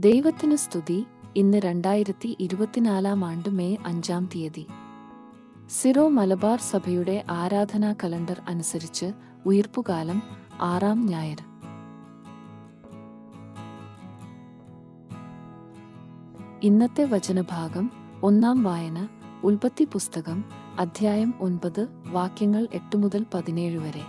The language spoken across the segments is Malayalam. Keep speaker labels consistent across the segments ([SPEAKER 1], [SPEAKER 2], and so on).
[SPEAKER 1] ദൈവത്തിനു സ്തുതി. ഇന്ന് 2024 ആണ്ട് മെയ് 5 തീയതി. സിറോ മലബാർ സഭയുടെ ആരാധനാ കലണ്ടർ അനുസരിച്ച് ഉയിർപ്പുകാലം 6 ഞായർ. ഇന്നത്തെ വചനഭാഗം. 1 വായന ഉൽപ്പത്തി പുസ്തകം അധ്യായം 9 വാക്യങ്ങൾ 8 മുതൽ 17 വരെ.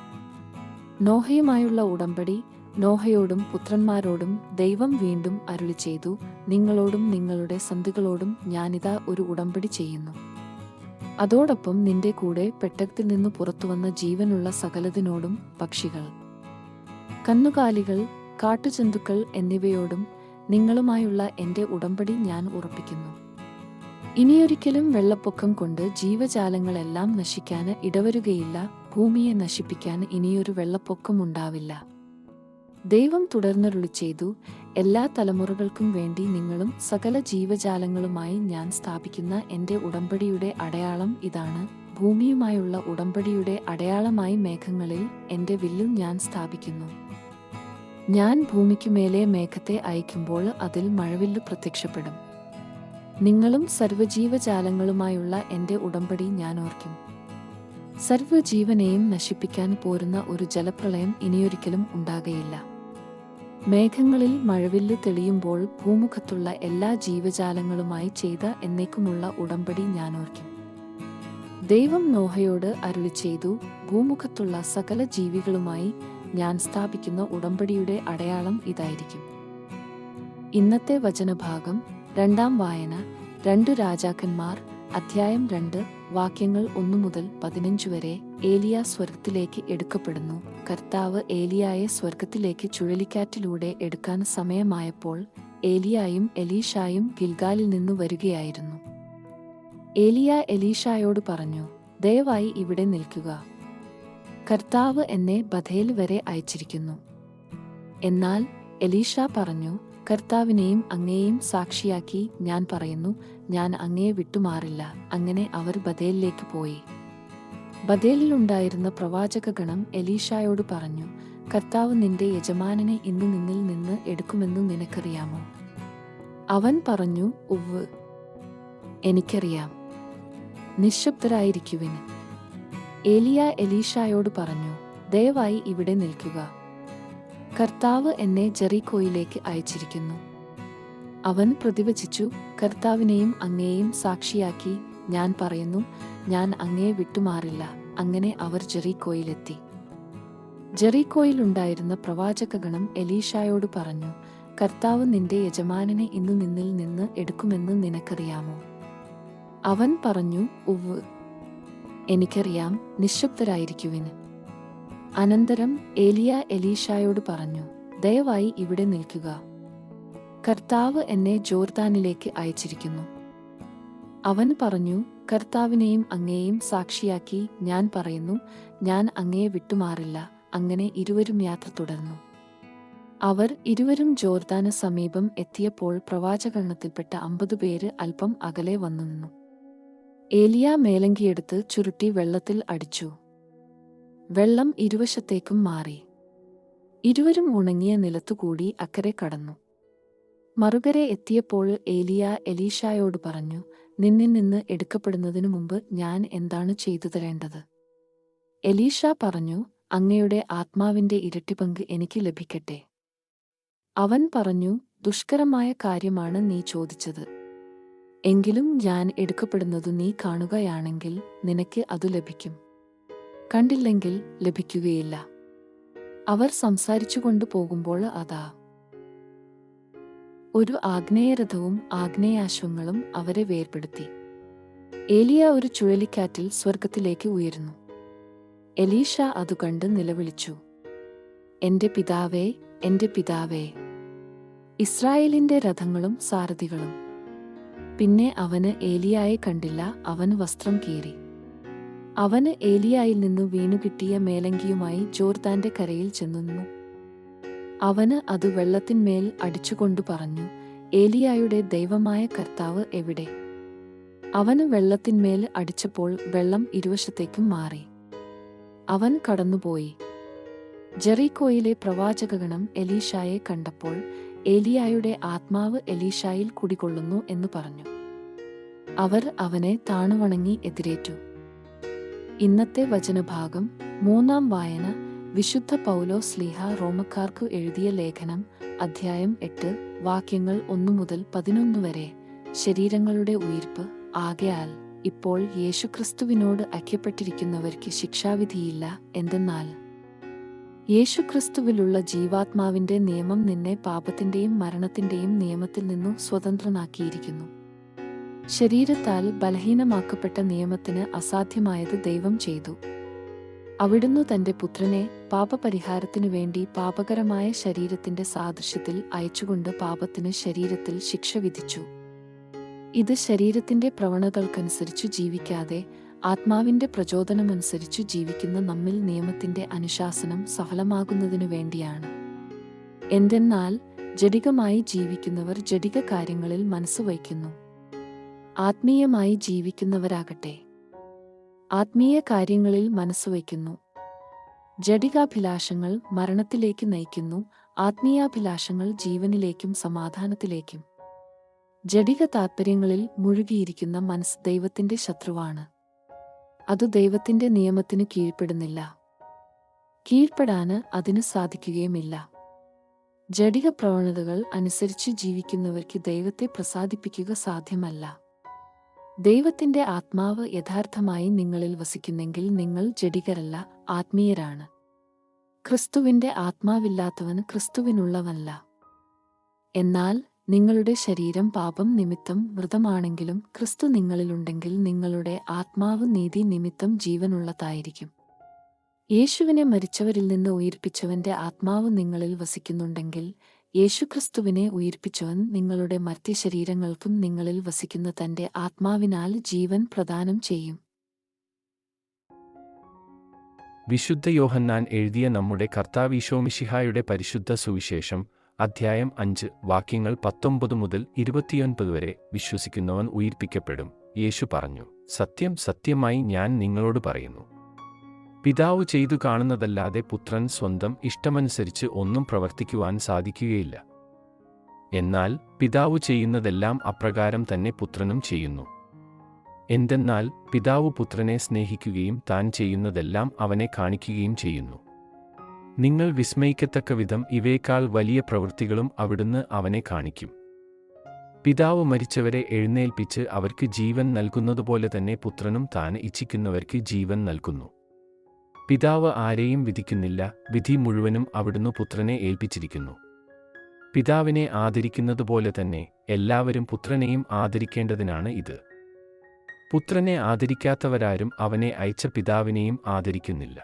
[SPEAKER 1] നോഹയുമായുള്ള ഉടമ്പടി. നോഹയോടും പുത്രന്മാരോടും ദൈവം വീണ്ടും അരുളിച്ചെയ്തു, നിങ്ങളോടും നിങ്ങളുടെ സന്തതികളോടും ഞാനിതാ ഒരു ഉടമ്പടി ചെയ്യുന്നു. അതോടൊപ്പം നിന്റെ കൂടെ പെട്ടകത്തിൽ നിന്നു പുറത്തുവന്ന ജീവനുള്ള സകലതിനോടും, പക്ഷികൾ, കന്നുകാലികൾ, കാട്ടുജന്തുക്കൾ എന്നിവയോടും നിങ്ങളുമായുള്ള എന്റെ ഉടമ്പടി ഞാൻ ഉറപ്പിക്കുന്നു. ഇനിയൊരിക്കലും വെള്ളപ്പൊക്കം കൊണ്ട് ജീവജാലങ്ങളെല്ലാം നശിക്കാൻ ഇടവരുകയില്ല. ഭൂമിയെ നശിപ്പിക്കാൻ ഇനിയൊരു വെള്ളപ്പൊക്കമുണ്ടാവില്ല. ദൈവം തുടർന്നരുളിച്ചെയ്തു, എല്ലാ തലമുറകൾക്കും വേണ്ടി നിങ്ങളും സകല ജീവജാലങ്ങളുമായി ഞാൻ സ്ഥാപിക്കുന്ന എന്റെ ഉടമ്പടിയുടെ അടയാളം ഇതാണ്. ഭൂമിയുമായുള്ള ഉടമ്പടിയുടെ അടയാളമായി മേഘങ്ങളിൽ എന്റെ വില്ലും ഞാൻ സ്ഥാപിക്കുന്നു. ഞാൻ ഭൂമിക്കുമേലെ മേഘത്തെ അയക്കുമ്പോൾ അതിൽ മഴവില്ല് പ്രത്യക്ഷപ്പെടും. നിങ്ങളും സർവ്വജീവജാലങ്ങളുമായുള്ള എന്റെ ഉടമ്പടി ഞാൻ ഓർക്കും. സർവ്വജീവനെയും നശിപ്പിക്കാൻ പോരുന്ന ഒരു ജലപ്രളയം ഇനിയൊരിക്കലും ഉണ്ടാകയില്ല. മേഘങ്ങളിൽ മഴവില്ല് തെളിയുമ്പോൾ ഭൂമുഖത്തുള്ള എല്ലാ ജീവജാലങ്ങളുമായി ചെയ്ത എന്നേക്കുമുള്ള ഉടമ്പടി ഞാൻ ഓർക്കും. ദൈവം നോഹയോട് അരുളിച്ചെയ്തു, ഭൂമുഖത്തുള്ള സകല ജീവികളുമായി ഞാൻ സ്ഥാപിക്കുന്ന ഉടമ്പടിയുടെ അടയാളം ഇതായിരിക്കും. ഇന്നത്തെ വചനഭാഗം. 2 വായന 2 രാജാക്കന്മാർ അധ്യായം 2 വാക്യങ്ങൾ 1 മുതൽ 15 വരെ. ഏലിയ സ്വർഗത്തിലേക്ക് എടുക്കപ്പെടുന്നു. കർത്താവ് ഏലിയായെ സ്വർഗത്തിലേക്ക് ചുഴലിക്കാറ്റിലൂടെ എടുക്കാൻ സമയമായപ്പോൾ ഏലിയായും എലീഷായും ഗിൽഗാലിൽ നിന്നു വരികയായിരുന്നു. ഏലിയ എലീഷായോട് പറഞ്ഞു, ദയവായി ഇവിടെ നിൽക്കുക. കർത്താവ് എന്നെ ബഥേൽ വരെ അയച്ചിരിക്കുന്നു. എന്നാൽ എലീഷ പറഞ്ഞു, കർത്താവിനെയും അങ്ങയെയും സാക്ഷിയാക്കി ഞാൻ പറയുന്നു, ഞാൻ അങ്ങയെ വിട്ടുമാറില്ല. അങ്ങനെ അവർ ബഥേലിലേക്ക് പോയി. ബഥേലിലുണ്ടായിരുന്ന പ്രവാചകഗണം എലീഷായോട് പറഞ്ഞു, കർത്താവ് നിന്റെ യജമാനനെ ഇന്നു നിന്നിൽ നിന്ന് എടുക്കുമെന്ന് നിനക്കറിയാമോ? അവൻ പറഞ്ഞു, ഉവ്വ്, എനിക്കറിയാം. നിശബ്ദരായിരിക്കുവിൻ. ഏലിയ എലീഷായോട് പറഞ്ഞു, ദയവായി ഇവിടെ നിൽക്കുക. കർത്താവ് എന്നെ ജെറിക്കോയിലേക്ക് അയച്ചിരിക്കുന്നു. അവൻ പ്രതിവചിച്ചു, കർത്താവിനെയും അങ്ങയെയും സാക്ഷിയാക്കി ഞാൻ പറയുന്നു, ഞാൻ അങ്ങയെ വിട്ടുമാറില്ല. അങ്ങനെ അവർ ജെറിക്കോയിലെത്തി. ജെറിക്കോയിലുണ്ടായിരുന്ന പ്രവാചകഗണം എലീഷായോട് പറഞ്ഞു, കർത്താവ് നിന്റെ യജമാനനെ ഇന്നു നിന്നിൽ നിന്ന് എടുക്കുമെന്ന് നിനക്കറിയാമോ? അവൻ പറഞ്ഞു, ഉവ്വ്, എനിക്കറിയാം. നിശബ്ദരായിരിക്കുവിൻ. അനന്തരം ഏലിയ എലീഷായോട് പറഞ്ഞു, ദയവായി ഇവിടെ നിൽക്കുക. കർത്താവ് എന്നെ ജോർദാനിലേക്ക് അയച്ചിരിക്കുന്നു. അവൻ പറഞ്ഞു, കർത്താവിനെയും അങ്ങയെയും സാക്ഷിയാക്കി ഞാൻ പറയുന്നു, ഞാൻ അങ്ങയെ വിട്ടുമാറില്ല. അങ്ങനെ ഇരുവരും യാത്ര തുടർന്നു. അവർ ഇരുവരും ജോർദാന് സമീപം എത്തിയപ്പോൾ പ്രവാചകഗണത്തിൽപ്പെട്ട 50 പേര് അല്പം അകലെ വന്നു നിന്നു. ഏലിയ മേലങ്കിയെടുത്ത് ചുരുട്ടി വെള്ളത്തിൽ അടിച്ചു. വെള്ളം ഇരുവശത്തേക്കും മാറി. ഇരുവരും ഉണങ്ങിയ നിലത്തുകൂടി അക്കരെ കടന്നു. മറുകരെ എത്തിയപ്പോൾ ഏലിയ എലീഷായോട് പറഞ്ഞു, നിന്നിൽ നിന്ന് എടുക്കപ്പെടുന്നതിനു മുമ്പ് ഞാൻ എന്താണ് ചെയ്തു തരേണ്ടത്? എലീഷ പറഞ്ഞു, അങ്ങയുടെ ആത്മാവിന്റെ ഇരട്ടിപങ്ക് എനിക്ക് ലഭിക്കട്ടെ. അവൻ പറഞ്ഞു, ദുഷ്കരമായ കാര്യമാണ് നീ ചോദിച്ചത്. എങ്കിലും ഞാൻ എടുക്കപ്പെടുന്നതു നീ കാണുകയാണെങ്കിൽ നിനക്ക് അതു ലഭിക്കും, കണ്ടില്ലെങ്കിൽ ലഭിക്കുകയില്ല. അവർ സംസാരിച്ചുകൊണ്ടു പോകുമ്പോൾ അതാ ഒരു ആഗ്നേയരഥവും ആഗ്നേയാശ്വങ്ങളും അവരെ വേർപെടുത്തി. ഏലിയ ഒരു ചുഴലിക്കാറ്റിൽ സ്വർഗത്തിലേക്ക് ഉയർന്നു. എലീഷ അതു കണ്ട് നിലവിളിച്ചു, എന്റെ പിതാവേ, എന്റെ പിതാവേ, ഇസ്രായേലിന്റെ രഥങ്ങളും സാരഥികളും. പിന്നെ അവന് ഏലിയായെ കണ്ടില്ല. അവൻ വസ്ത്രം കീറി. അവന് ഏലിയായിൽ നിന്നു വീണുകിട്ടിയ മേലങ്കിയുമായി ജോർദാന്റെ കരയിൽ ചെന്നു. അവന് അത് വെള്ളത്തിന്മേൽ അടിച്ചുകൊണ്ടു പറഞ്ഞു, ഏലിയായുടെ ദൈവമായ കർത്താവ് എവിടെ? അവന് വെള്ളത്തിന്മേൽ അടിച്ചപ്പോൾ വെള്ളം ഇരുവശത്തേക്കും മാറി. അവൻ കടന്നുപോയി. ജെറിക്കോയിലെ പ്രവാചകഗണം എലീഷായെ കണ്ടപ്പോൾ ഏലിയായുടെ ആത്മാവ് എലീഷായിൽ കുടികൊള്ളുന്നു എന്ന് പറഞ്ഞു. അവർ അവനെ താണുവണങ്ങി എതിരേറ്റു. ഇന്നത്തെ വചനഭാഗം 3-ാം വായന വിശുദ്ധ പൗലോസ് ശ്ലീഹ റോമക്കാർക്കു എഴുതിയ ലേഖനം അധ്യായം 8 വാക്യങ്ങൾ 1 മുതൽ 11 വരെ. ശരീരങ്ങളുടെ ഉയിർപ്പ്. ആകയാൽ ഇപ്പോൾ യേശുക്രിസ്തുവിനോട് ഐക്യപ്പെട്ടിരിക്കുന്നവർക്ക് ശിക്ഷാവിധിയില്ല. എന്തെന്നാൽ യേശുക്രിസ്തുവിലുള്ള ജീവാത്മാവിന്റെ നിയമം നിന്നെ പാപത്തിന്റെയും മരണത്തിന്റെയും നിയമത്തിൽ നിന്നു സ്വതന്ത്രനാക്കിയിരിക്കുന്നു. ശരീരത്താൽ ബലഹീനമാക്കപ്പെട്ട നിയമത്തിന് അസാധ്യമായത് ദൈവം ചെയ്തു. അവിടുന്ന് തന്റെ പുത്രനെ പാപപരിഹാരത്തിനു വേണ്ടി പാപകരമായ ശരീരത്തിന്റെ സാദൃശ്യത്തിൽ അയച്ചുകൊണ്ട് പാപത്തിന് ശരീരത്തിൽ ശിക്ഷ വിധിച്ചു. ഇത് ശരീരത്തിന്റെ പ്രവണതകൾക്കനുസരിച്ചു ജീവിക്കാതെ ആത്മാവിന്റെ പ്രചോദനമനുസരിച്ചു ജീവിക്കുന്ന നമ്മിൽ നിയമത്തിന്റെ അനുശാസനം സഫലമാകുന്നതിനു വേണ്ടിയാണ്. എന്തെന്നാൽ ജഡികമായി ജീവിക്കുന്നവർ ജഡിക കാര്യങ്ങളിൽ മനസ്സുവയ്ക്കുന്നു. ആത്മീയമായി ജീവിക്കുന്നവരാകട്ടെ ആത്മീയ കാര്യങ്ങളിൽ മനസ്സുവയ്ക്കുന്നു. ജഡികാഭിലാഷങ്ങൾ മരണത്തിലേക്ക് നയിക്കുന്നു, ആത്മീയാഭിലാഷങ്ങൾ ജീവനിലേക്കും സമാധാനത്തിലേക്കും. ജഡിക താത്പര്യങ്ങളിൽ മുഴുകിയിരിക്കുന്ന മനസ്സ് ദൈവത്തിന്റെ ശത്രുവാണ്. അത് ദൈവത്തിന്റെ നിയമത്തിനു കീഴ്പ്പെടുന്നില്ല. കീഴ്പ്പെടാന് അതിന് സാധിക്കുകയുമില്ല. ജഡിക പ്രവണതകൾ അനുസരിച്ച് ജീവിക്കുന്നവർക്ക് ദൈവത്തെ പ്രസാദിപ്പിക്കുക സാധ്യമല്ല. ദൈവത്തിന്റെ ആത്മാവ് യഥാർത്ഥമായി നിങ്ങളിൽ വസിക്കുന്നെങ്കിൽ നിങ്ങൾ ജഡികരല്ല, ആത്മീയരാണ്. ക്രിസ്തുവിന്റെ ആത്മാവില്ലാത്തവന് ക്രിസ്തുവിനുള്ളവനല്ല. എന്നാൽ നിങ്ങളുടെ ശരീരം പാപം നിമിത്തം മൃതമാണെങ്കിലും ക്രിസ്തു നിങ്ങളിലുണ്ടെങ്കിൽ നിങ്ങളുടെ ആത്മാവ് നീതി നിമിത്തം ജീവനുള്ളതായിരിക്കും. യേശുവിനെ മരിച്ചവരിൽ നിന്ന് ഉയിർപ്പിച്ചവന്റെ ആത്മാവ് നിങ്ങളിൽ വസിക്കുന്നുണ്ടെങ്കിൽ യേശുക്രിസ്തുവിനെ ഉയിർപ്പിച്ചവൻ നിങ്ങളുടെ മർത്യശരീരങ്ങൾക്കും നിങ്ങളിൽ വസിക്കുന്ന തന്റെ ആത്മാവിനാൽ ജീവൻ പ്രദാനം ചെയ്യും.
[SPEAKER 2] വിശുദ്ധ യോഹന്നാൻ എഴുതിയ നമ്മുടെ കർത്താവീശോമിശിഹായുടെ പരിശുദ്ധ സുവിശേഷം അധ്യായം 5 വാക്യങ്ങൾ 19 മുതൽ 29 വരെ. വിശ്വസിക്കുന്നവൻ ഉയിർപ്പിക്കപ്പെടും. യേശു പറഞ്ഞു, സത്യം സത്യമായി ഞാൻ നിങ്ങളോട് പറയുന്നു, പിതാവ് ചെയ്തു കാണുന്നതല്ലാതെ പുത്രൻ സ്വന്തം ഇഷ്ടമനുസരിച്ച് ഒന്നും പ്രവർത്തിക്കുവാൻ സാധിക്കുകയില്ല. എന്നാൽ പിതാവ് ചെയ്യുന്നതെല്ലാം അപ്രകാരം തന്നെ പുത്രനും ചെയ്യുന്നു. എന്തെന്നാൽ പിതാവ് പുത്രനെ സ്നേഹിക്കുകയും താൻ ചെയ്യുന്നതെല്ലാം അവനെ കാണിക്കുകയും ചെയ്യുന്നു. നിങ്ങൾ വിസ്മയിക്കത്തക്ക വിധം ഇവയേക്കാൾ വലിയ പ്രവൃത്തികളും അവിടുന്ന് അവനെ കാണിക്കും. പിതാവ് മരിച്ചവരെ എഴുന്നേൽപ്പിച്ച് അവർക്ക് ജീവൻ നൽകുന്നതുപോലെ തന്നെ പുത്രനും താൻ ഇച്ഛിക്കുന്നവർക്ക് ജീവൻ നൽകുന്നു. പിതാവ് ആരെയും വിധിക്കുന്നില്ല, വിധി മുഴുവനും അവിടുന്ന് പുത്രനെ ഏൽപ്പിച്ചിരിക്കുന്നു. പിതാവിനെ ആദരിക്കുന്നതുപോലെ തന്നെ എല്ലാവരും പുത്രനെയും ആദരിക്കേണ്ടതിനാണ് ഇത്. പുത്രനെ ആദരിക്കാത്തവരാരും അവനെ അയച്ച പിതാവിനെയും ആദരിക്കുന്നില്ല.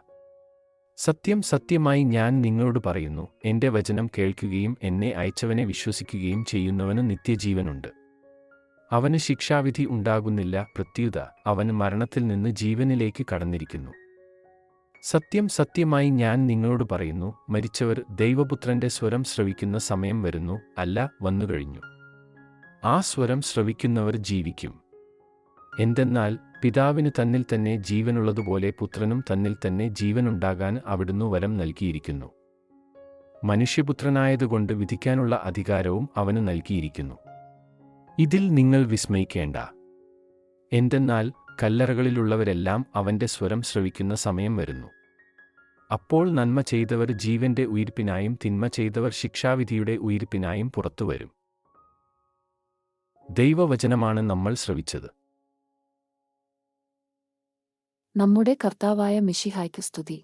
[SPEAKER 2] സത്യം സത്യമായി ഞാൻ നിങ്ങളോട് പറയുന്നു, എന്റെ വചനം കേൾക്കുകയും എന്നെ അയച്ചവനെ വിശ്വസിക്കുകയും ചെയ്യുന്നവന് നിത്യജീവനുണ്ട്. അവന് ശിക്ഷാവിധി ഉണ്ടാകുന്നില്ല, പ്രത്യുത അവൻ മരണത്തിൽ നിന്ന് ജീവനിലേക്ക് കടന്നിരിക്കുന്നു. സത്യം സത്യമായി ഞാൻ നിങ്ങളോട് പറയുന്നു, മരിച്ചവർ ദൈവപുത്രന്റെ സ്വരം ശ്രവിക്കുന്ന സമയം വരുന്നു, അല്ല വന്നുകഴിഞ്ഞു. ആ സ്വരം ശ്രവിക്കുന്നവർ ജീവിക്കും. എന്തെന്നാൽ പിതാവിന് തന്നിൽ തന്നെ ജീവനുള്ളതുപോലെ പുത്രനും തന്നിൽ തന്നെ ജീവനുണ്ടാകാൻ അവിടുന്ന് വരം നൽകിയിരിക്കുന്നു. മനുഷ്യപുത്രനായതുകൊണ്ട് വിധിക്കാനുള്ള അധികാരവും അവന് നൽകിയിരിക്കുന്നു. ഇതിൽ നിങ്ങൾ വിസ്മയിക്കേണ്ട. എന്തെന്നാൽ കല്ലറകളിലുള്ളവരെല്ലാം അവന്റെ സ്വരം ശ്രവിക്കുന്ന സമയം വരുന്നു. അപ്പോൾ നന്മ ചെയ്തവർ ജീവന്റെ ഉയിർപ്പിനായും തിന്മ ചെയ്തവർ ശിക്ഷാവിധിയുടെ ഉയിർപ്പിനായും പുറത്തുവരും. ദൈവവചനമാണ് നമ്മൾ ശ്രവിച്ചത്.
[SPEAKER 1] നമ്മുടെ കർത്താവായ മിശിഹായ്ക്ക് സ്തുതി.